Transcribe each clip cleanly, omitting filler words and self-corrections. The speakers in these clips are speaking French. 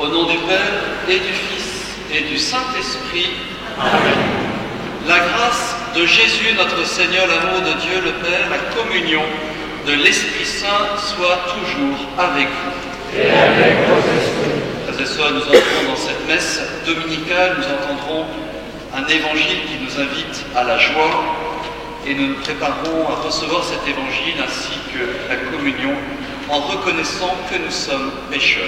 Au nom du Père et du Fils et du Saint-Esprit, Amen. La grâce de Jésus, notre Seigneur, l'amour de Dieu le Père, la communion de l'Esprit Saint soit toujours avec vous. Et avec votre esprit. Frères et sœurs, nous entrons dans cette messe dominicale, nous entendrons un évangile qui nous invite à la joie et nous nous préparons à recevoir cet évangile ainsi que la communion en reconnaissant que nous sommes pécheurs.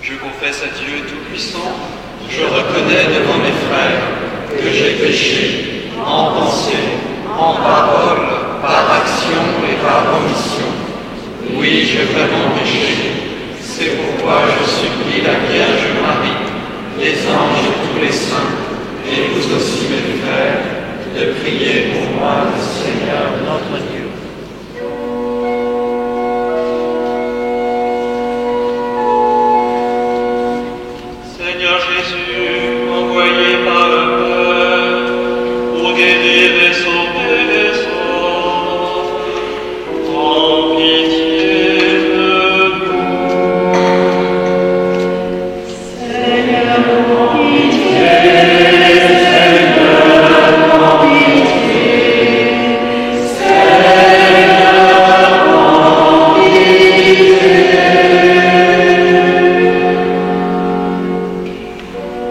Je confesse à Dieu Tout-Puissant, je reconnais devant mes frères que j'ai péché en pensée, en parole, par action et par omission. Oui, j'ai vraiment péché. C'est pourquoi je supplie la Vierge Marie, les anges et tous les saints, et vous aussi mes frères, de prier pour moi le Seigneur notre Dieu. Seigneur Jésus, envoyé par le Père pour guérir et sauver les hommes, prends pitié de nous. Seigneur, prends pitié, Seigneur, prends pitié, Seigneur, prends pitié.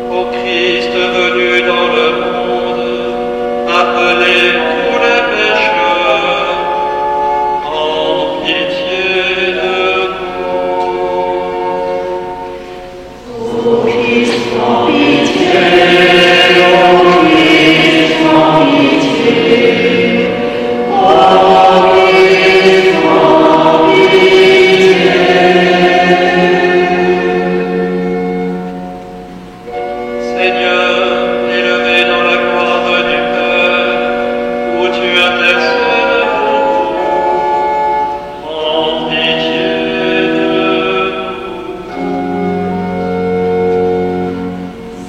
Ô Christ venu dans le monde, appelez tous les pécheurs, prends pitié de nous. Ô Christ, prends pitié, ô Christ, prends pitié, ô Christ, prends pitié. Seigneur, élevé dans la gloire du Père, où tu intercèdes pour nous, prends pitié de nous.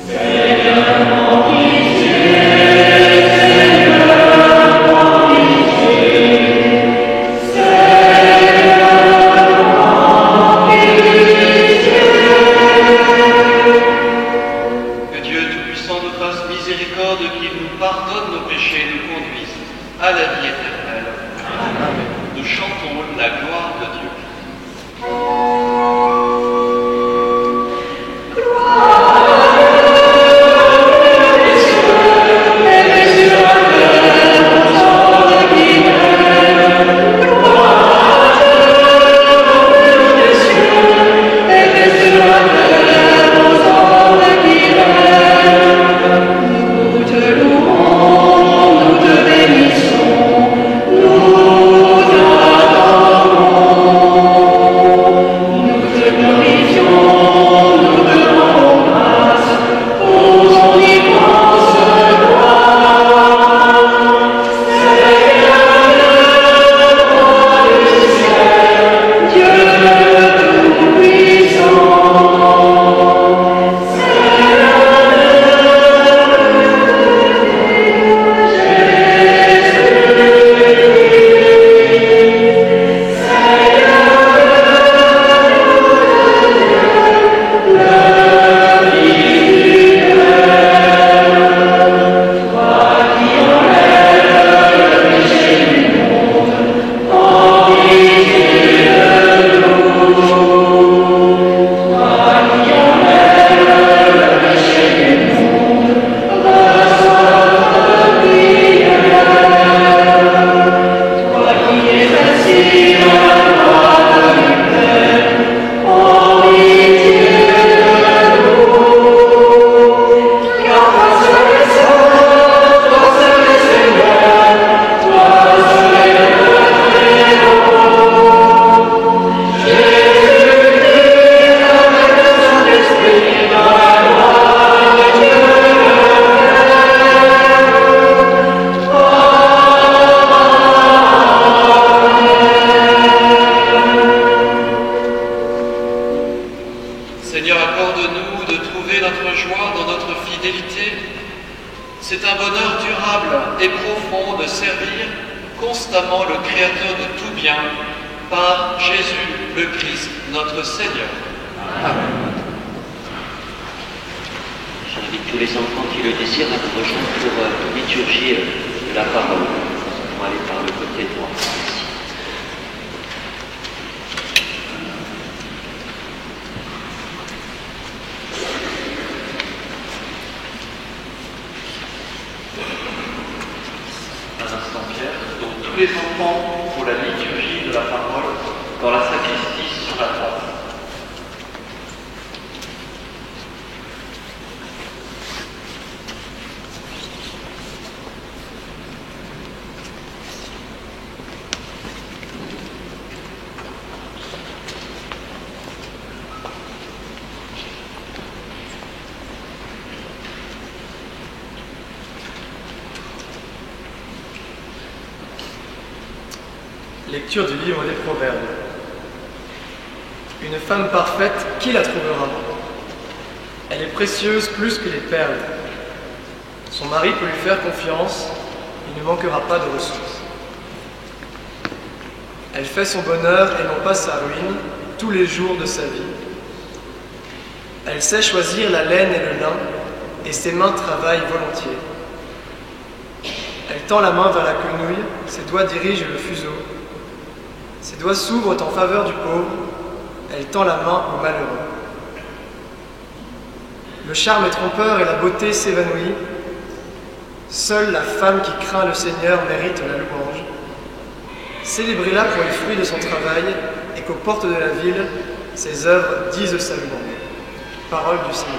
Seigneur, prends pitié, Seigneur, prends pitié, Seigneur, prends pitié. Que Dieu Tout-Puissant nous fasse miséricorde, qu'il nous pardonne nos péchés et nous conduise à la vie éternelle. Amen. Nous chantons la gloire de Dieu. Nous te louons, nous te bénissons, nous C'est un bonheur durable et profond de servir constamment le Créateur de tout bien par Jésus le Christ, notre Seigneur. Amen. J'invite tous les enfants qui le désirent à nous rejoindre pour la liturgie de la parole. On va aller par le côté droit ici. Un instant, Pierre. Donc tous les enfants pour la liturgie de la parole dans la sacristie sur la droite. Lecture du livre des Proverbes. Une femme parfaite, qui la trouvera? Elle est précieuse plus que les perles. Son mari peut lui faire confiance, il ne manquera pas de ressources. Elle fait son bonheur et non pas sa ruine tous les jours de sa vie. Elle sait choisir la laine et le lin, et ses mains travaillent volontiers. Elle tend la main vers la quenouille, ses doigts dirigent le fuseau. Ses doigts s'ouvrent en faveur du pauvre, elle tend la main au malheureux. Le charme est trompeur et la beauté s'évanouit. Seule la femme qui craint le Seigneur mérite la louange. Célébrez-la pour les fruits de son travail et qu'aux portes de la ville, ses œuvres disent sa louange. Parole du Seigneur.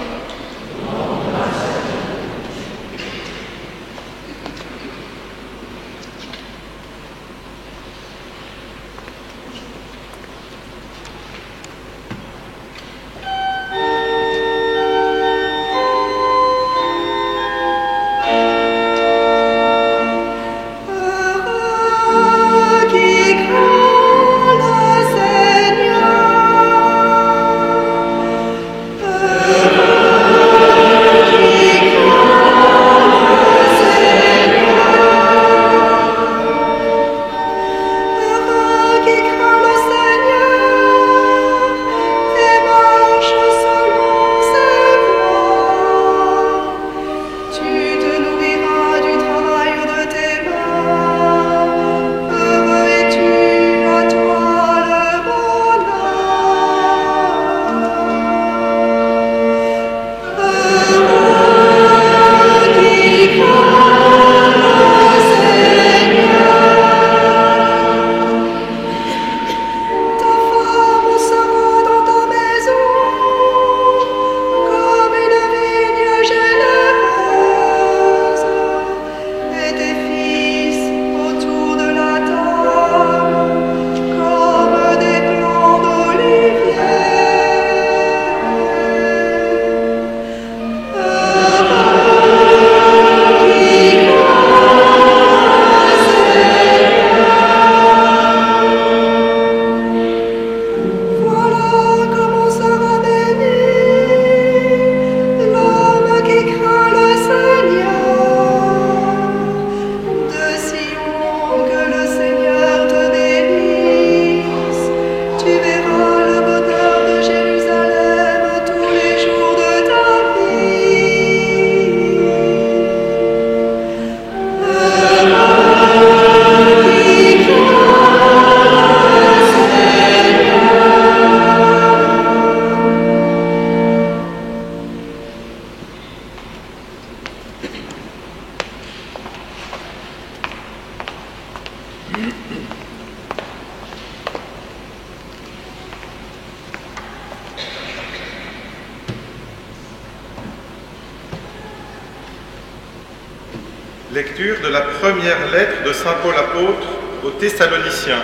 Lecture de la première lettre de saint Paul apôtre aux Thessaloniciens.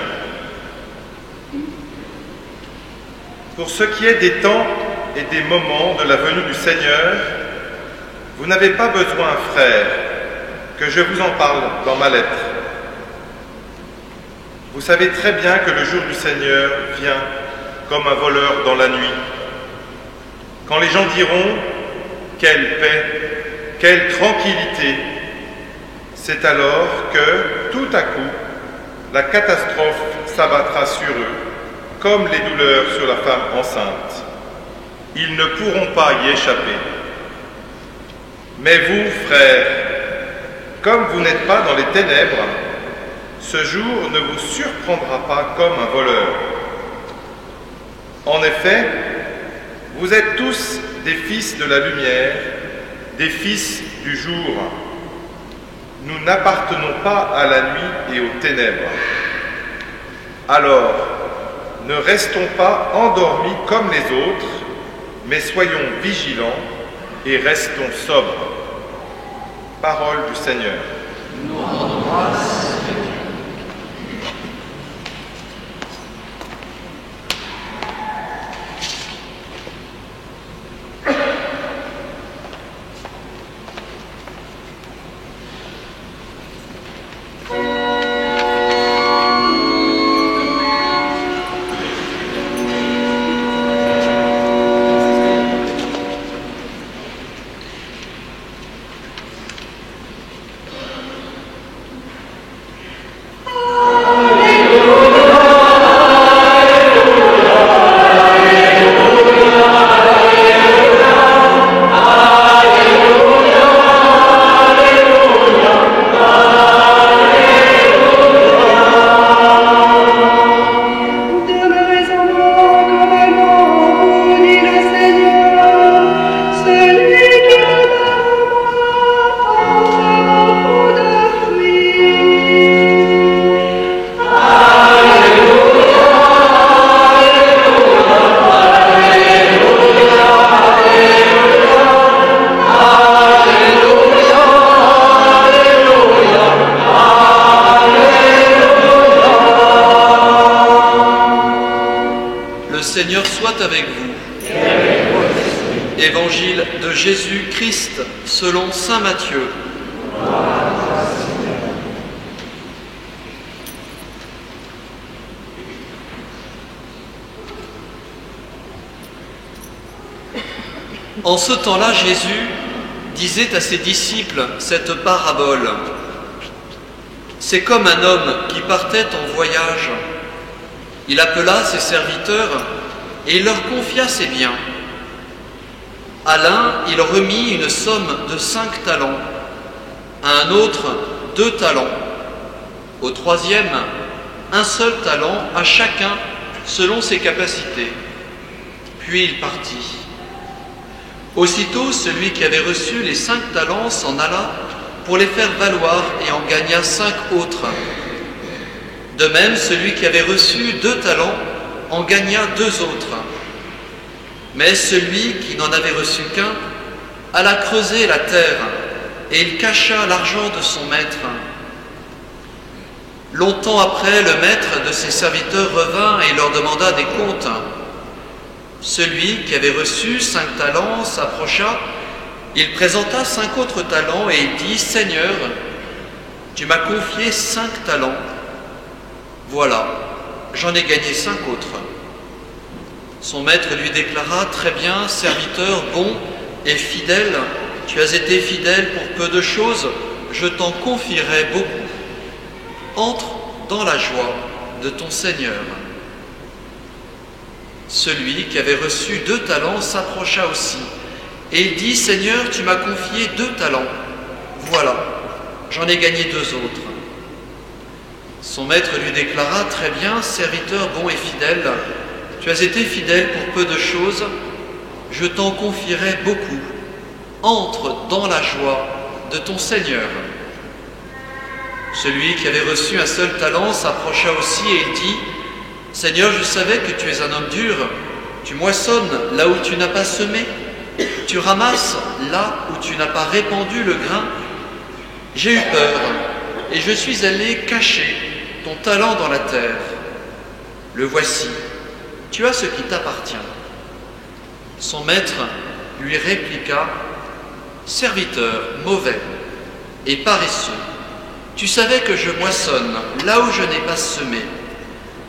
Pour ce qui est des temps et des moments de la venue du Seigneur, vous n'avez pas besoin, frères, que je vous en parle dans ma lettre. Vous savez très bien que le jour du Seigneur vient comme un voleur dans la nuit. Quand les gens diront « Quelle paix, quelle tranquillité !» c'est alors que, tout à coup, la catastrophe s'abattra sur eux, comme les douleurs sur la femme enceinte. Ils ne pourront pas y échapper. Mais vous, frères, comme vous n'êtes pas dans les ténèbres, ce jour ne vous surprendra pas comme un voleur. En effet, vous êtes tous des fils de la lumière, des fils du jour. Nous n'appartenons pas à la nuit et aux ténèbres. Alors, ne restons pas endormis comme les autres, mais soyons vigilants et restons sobres. Parole du Seigneur. Nous rendons grâce. Seigneur soit avec vous. Évangile de Jésus-Christ selon saint Matthieu. En ce temps-là, Jésus disait à ses disciples cette parabole. C'est comme un homme qui partait en voyage. Il appela ses serviteurs et il leur confia ses biens. À l'un, il remit une somme de 5 talents, à un autre 2 talents, au troisième, un seul talent à chacun selon ses capacités. Puis il partit. Aussitôt, celui qui avait reçu les 5 talents s'en alla pour les faire valoir et en gagna 5 autres. De même, celui qui avait reçu 2 talents en gagna 2 autres. Mais celui qui n'en avait reçu qu'un alla creuser la terre et il cacha l'argent de son maître. Longtemps après, le maître de ses serviteurs revint et leur demanda des comptes. Celui qui avait reçu 5 talents s'approcha, il présenta 5 autres talents et il dit « Seigneur, tu m'as confié 5 talents. Voilà, j'en ai gagné 5 autres. » Son maître lui déclara « Très bien, serviteur bon et fidèle, tu as été fidèle pour peu de choses, je t'en confierai beaucoup. Entre dans la joie de ton Seigneur. » Celui qui avait reçu 2 talents s'approcha aussi, et il dit « Seigneur, tu m'as confié 2 talents. Voilà, j'en ai gagné 2 autres. » Son maître lui déclara « Très bien, serviteur bon et fidèle, tu as été fidèle pour peu de choses, je t'en confierai beaucoup. Entre dans la joie de ton Seigneur. » Celui qui avait reçu un seul talent s'approcha aussi et il dit « Seigneur, je savais que tu es un homme dur, tu moissonnes là où tu n'as pas semé, tu ramasses là où tu n'as pas répandu le grain. J'ai eu peur et je suis allé cacher ton talent dans la terre. Le voici, tu as ce qui t'appartient. » Son maître lui répliqua « Serviteur mauvais et paresseux, tu savais que je moissonne là où je n'ai pas semé,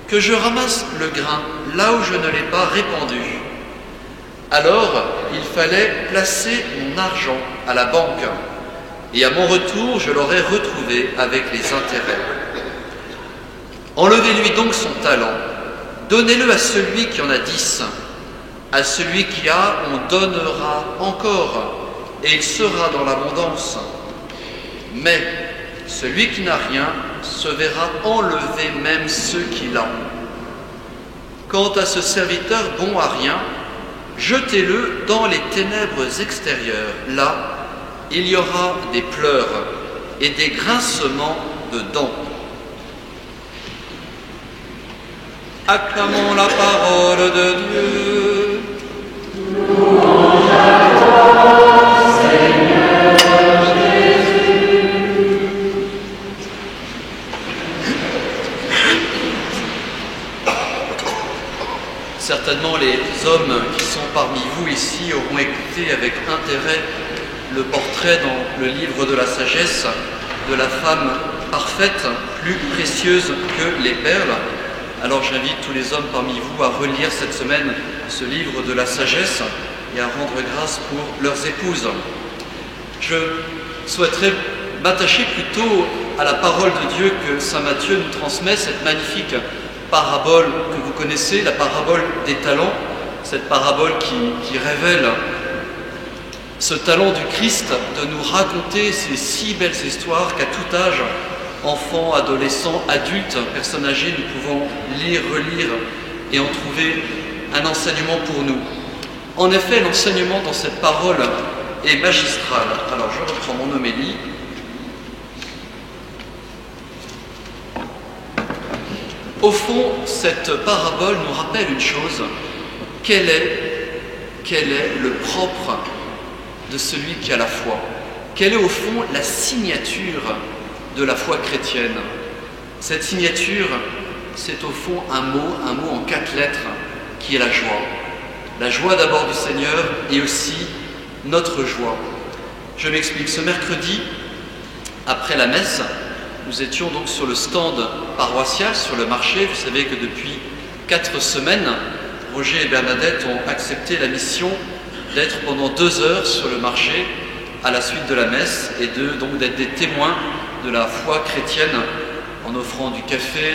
que je ramasse le grain là où je ne l'ai pas répandu. Alors il fallait placer mon argent à la banque, et à mon retour je l'aurais retrouvé avec les intérêts. Enlevez-lui donc son talent, donnez-le à celui qui en a 10. À celui qui a, on donnera encore, et il sera dans l'abondance. Mais celui qui n'a rien se verra enlever même ce qu'il a. Quant à ce serviteur bon à rien, jetez-le dans les ténèbres extérieures. Là, il y aura des pleurs et des grincements de dents. Acclamons la parole de Dieu. Louange à toi, Seigneur Jésus. Certainement, les hommes qui sont parmi vous ici auront écouté avec intérêt le portrait dans le livre de la sagesse de la femme parfaite, plus précieuse que les perles. Alors j'invite tous les hommes parmi vous à relire cette semaine ce livre de la sagesse et à rendre grâce pour leurs épouses. Je souhaiterais m'attacher plutôt à la parole de Dieu que saint Matthieu nous transmet, cette magnifique parabole que vous connaissez, la parabole des talents, cette parabole qui révèle ce talent du Christ de nous raconter ces si belles histoires qu'à tout âge, enfants, adolescents, adultes, personnes âgées, nous pouvons lire, relire et en trouver un enseignement pour nous. En effet, l'enseignement dans cette parole est magistral. Alors je reprends mon homélie. Au fond, cette parabole nous rappelle une chose. Quel est le propre de celui qui a la foi? Quelle est au fond la signature de la foi chrétienne? Cette signature, c'est au fond un mot en 4 lettres, qui est la joie. La joie d'abord du Seigneur et aussi notre joie. Je m'explique. Ce mercredi, après la messe, nous étions donc sur le stand paroissial, sur le marché. Vous savez que depuis 4 semaines, Roger et Bernadette ont accepté la mission d'être pendant 2 heures sur le marché à la suite de la messe et donc d'être des témoins de la foi chrétienne en offrant du café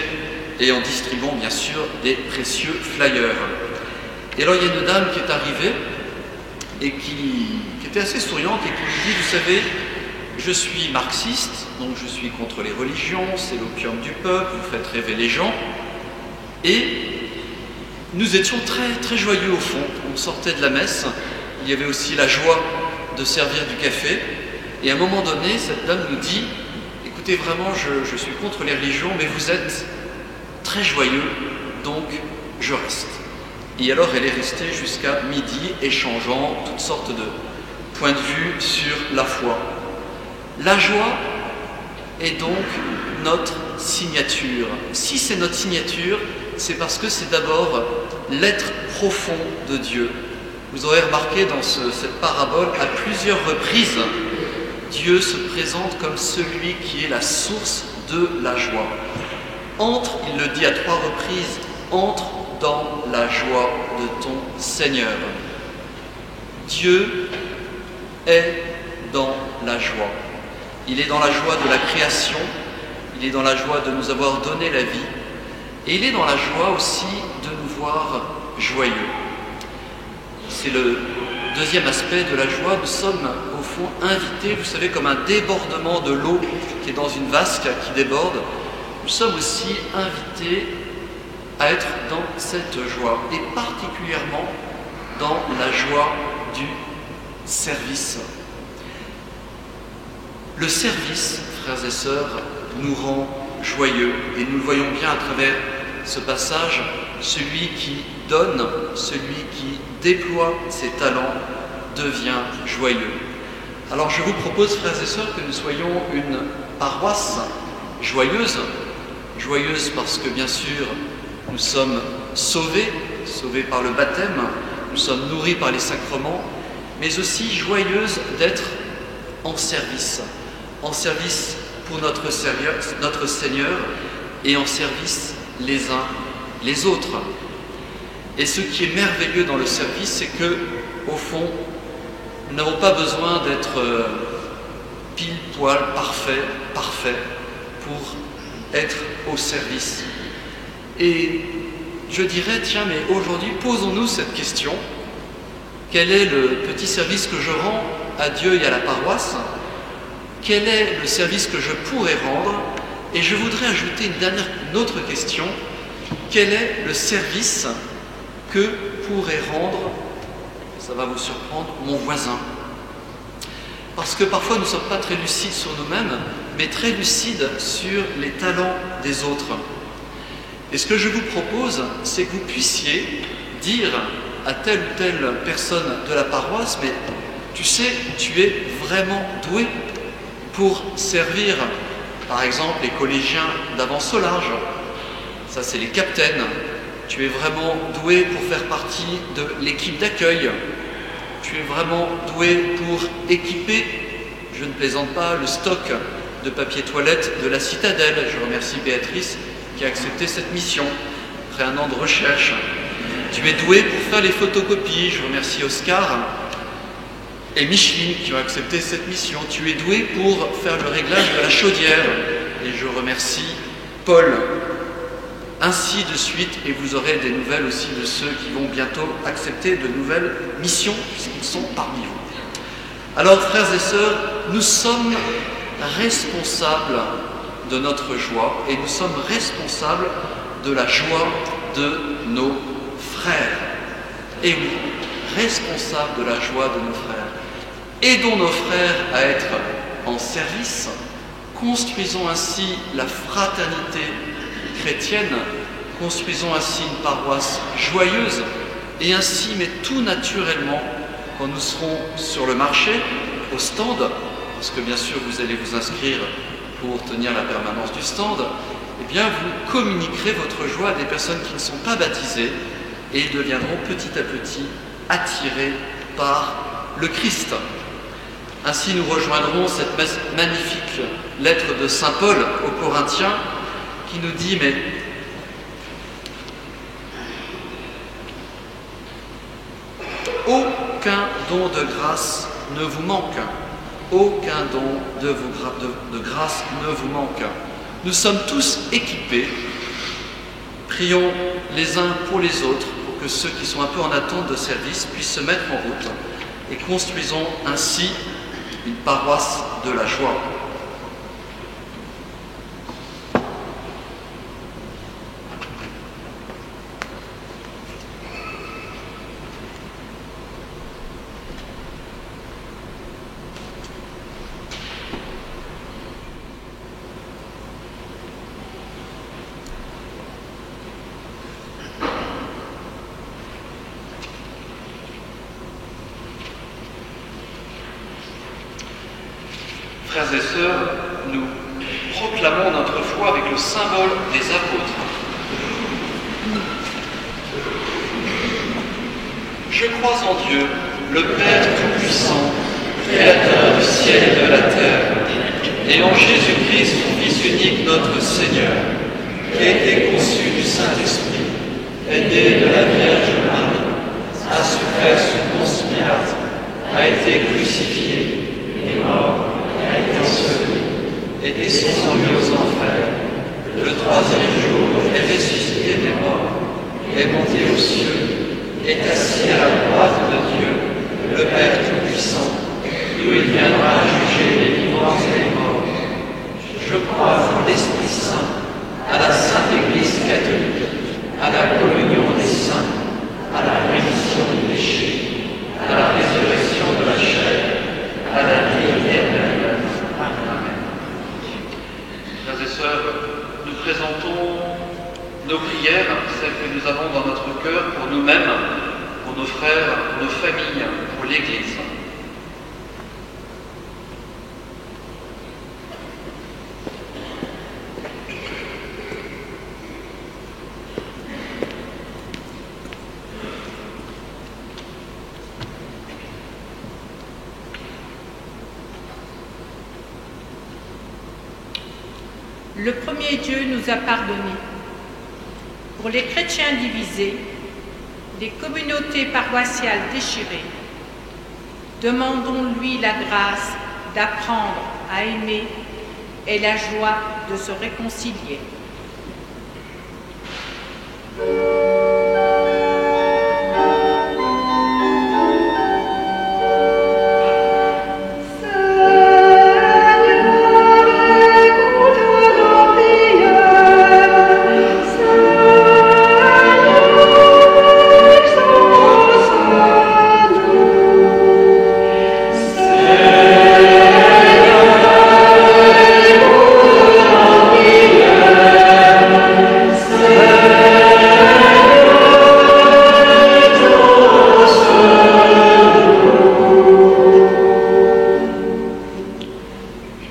et en distribuant bien sûr des précieux flyers. Et alors il y a une dame qui est arrivée et qui était assez souriante et qui lui dit: vous savez, je suis marxiste, donc je suis contre les religions, c'est l'opium du peuple, vous faites rêver les gens. Et nous étions très, très joyeux au fond. On sortait de la messe, il y avait aussi la joie de servir du café. Et à un moment donné, cette dame nous dit: écoutez, vraiment, je suis contre les religions, mais vous êtes très joyeux, donc je reste. Et alors elle est restée jusqu'à midi, échangeant toutes sortes de points de vue sur la foi. La joie est donc notre signature. Si c'est notre signature, c'est parce que c'est d'abord l'être profond de Dieu. Vous aurez remarqué dans cette parabole, à plusieurs reprises, Dieu se présente comme celui qui est la source de la joie. Entre, il le dit à 3 reprises, entre dans la joie de ton Seigneur. Dieu est dans la joie. Il est dans la joie de la création, il est dans la joie de nous avoir donné la vie, et il est dans la joie aussi de nous voir joyeux. C'est le deuxième aspect de la joie. Nous sommes au fond invités, vous savez, comme un débordement de l'eau qui est dans une vasque qui déborde. Nous sommes aussi invités à être dans cette joie, et particulièrement dans la joie du service. Le service, frères et sœurs, nous rend joyeux, et nous le voyons bien à travers ce passage. Celui qui donne, celui qui déploie ses talents devient joyeux. Alors je vous propose, frères et sœurs, que nous soyons une paroisse joyeuse. Joyeuse parce que bien sûr nous sommes sauvés par le baptême, nous sommes nourris par les sacrements, mais aussi joyeuse d'être en service pour notre Seigneur et en service les uns les autres. Et ce qui est merveilleux dans le service, c'est que, au fond, nous n'avons pas besoin d'être pile poil parfait pour être au service. Et je dirais, tiens, mais aujourd'hui, posons-nous cette question. Quel est le petit service que je rends à Dieu et à la paroisse? Quel est le service que je pourrais rendre? Et je voudrais ajouter une autre question. Quel est le service que pourrait rendre, ça va vous surprendre, mon voisin? Parce que parfois nous ne sommes pas très lucides sur nous-mêmes, mais très lucides sur les talents des autres. Et ce que je vous propose, c'est que vous puissiez dire à telle ou telle personne de la paroisse, mais tu sais, tu es vraiment doué pour servir, par exemple, les collégiens d'avance au large. Ça, c'est les captaines. Tu es vraiment doué pour faire partie de l'équipe d'accueil. Tu es vraiment doué pour équiper, je ne plaisante pas, le stock de papier toilette de la citadelle. Je remercie Béatrice qui a accepté cette mission après un an de recherche. Tu es doué pour faire les photocopies. Je remercie Oscar et Micheline qui ont accepté cette mission. Tu es doué pour faire le réglage de la chaudière. Et je remercie Paul. Ainsi de suite, et vous aurez des nouvelles aussi de ceux qui vont bientôt accepter de nouvelles missions, puisqu'ils sont parmi vous. Alors, frères et sœurs, nous sommes responsables de notre joie, et nous sommes responsables de la joie de nos frères. Et oui, responsables de la joie de nos frères. Aidons nos frères à être en service, construisons ainsi la fraternité chrétienne, construisons ainsi une paroisse joyeuse, et ainsi, mais tout naturellement, quand nous serons sur le marché, au stand, parce que bien sûr vous allez vous inscrire pour tenir la permanence du stand, eh bien vous communiquerez votre joie à des personnes qui ne sont pas baptisées, et ils deviendront petit à petit attirés par le Christ. Ainsi nous rejoindrons cette magnifique lettre de saint Paul aux Corinthiens, qui nous dit, mais aucun don de grâce ne vous manque, aucun don de grâce ne vous manque. Nous sommes tous équipés, prions les uns pour les autres, pour que ceux qui sont un peu en attente de service puissent se mettre en route, et construisons ainsi une paroisse de la joie. Frères et sœurs, nous proclamons notre foi avec le symbole des apôtres. Je crois en Dieu, le Père Tout-Puissant, Créateur du ciel et de la terre, et en Jésus-Christ, son Fils unique, notre Seigneur, qui a été conçu du Saint-Esprit, est né de la Vierge Marie, a souffert sous Ponce Pilate, a été crucifié, est mort, a été enseveli, est descendu aux enfers, le troisième jour est ressuscité des morts, est monté aux cieux, est assis à la droite de Dieu, le Père Tout-Puissant, d'où il viendra juger les vivants et les morts. Je crois en l'Esprit Saint, à la Sainte Église catholique, à la communion des saints, à la rémission du péché, à la résurrection de la chair, à la vie éternelle. Amen. Frères et sœurs, nous présentons nos prières, celles que nous avons dans notre cœur pour nous-mêmes, pour nos frères, pour nos familles, pour l'Église. Le premier Dieu nous a pardonné. Pour les chrétiens divisés, les communautés paroissiales déchirées, demandons-lui la grâce d'apprendre à aimer et la joie de se réconcilier.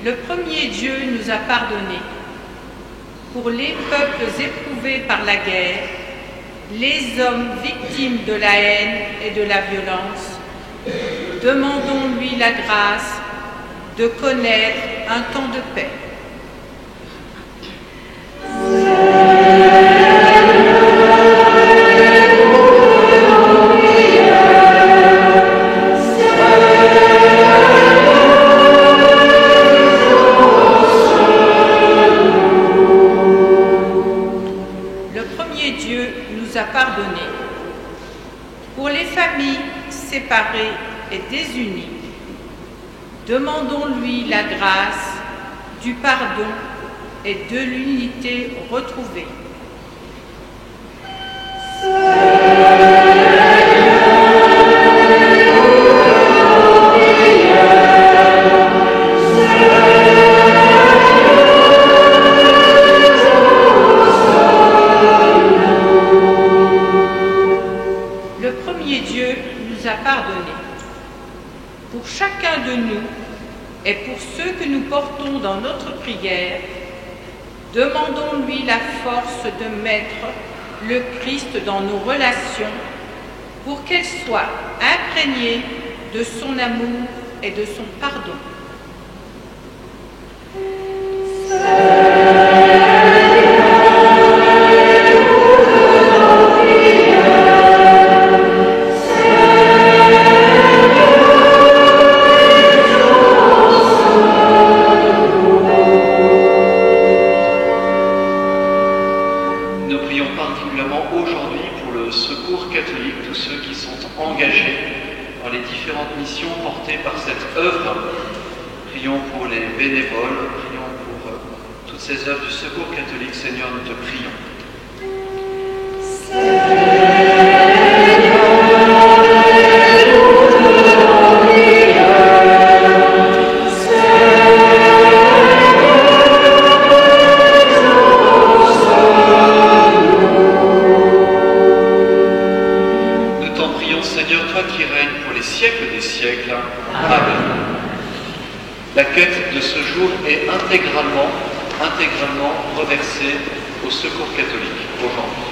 Le premier Dieu nous a pardonné. Pour les peuples éprouvés par la guerre, les hommes victimes de la haine et de la violence, demandons-lui la grâce de connaître un temps de paix. Pardonné. Pour les familles séparées et désunies, demandons-lui la grâce du pardon et de l'unité retrouvée. Pardonné. Pour chacun de nous et pour ceux que nous portons dans notre prière, demandons-lui la force de mettre le Christ dans nos relations pour qu'elles soient imprégnées de son amour et de son pardon. Aujourd'hui pour le Secours catholique, tous ceux qui sont engagés dans les différentes missions portées par cette œuvre. Prions pour les bénévoles, prions pour toutes ces œuvres du Secours catholique. Seigneur, nous te prions. Seigneur, toi qui règnes pour les siècles des siècles. Amen. La quête de ce jour est intégralement reversée au Secours catholique aujourd'hui.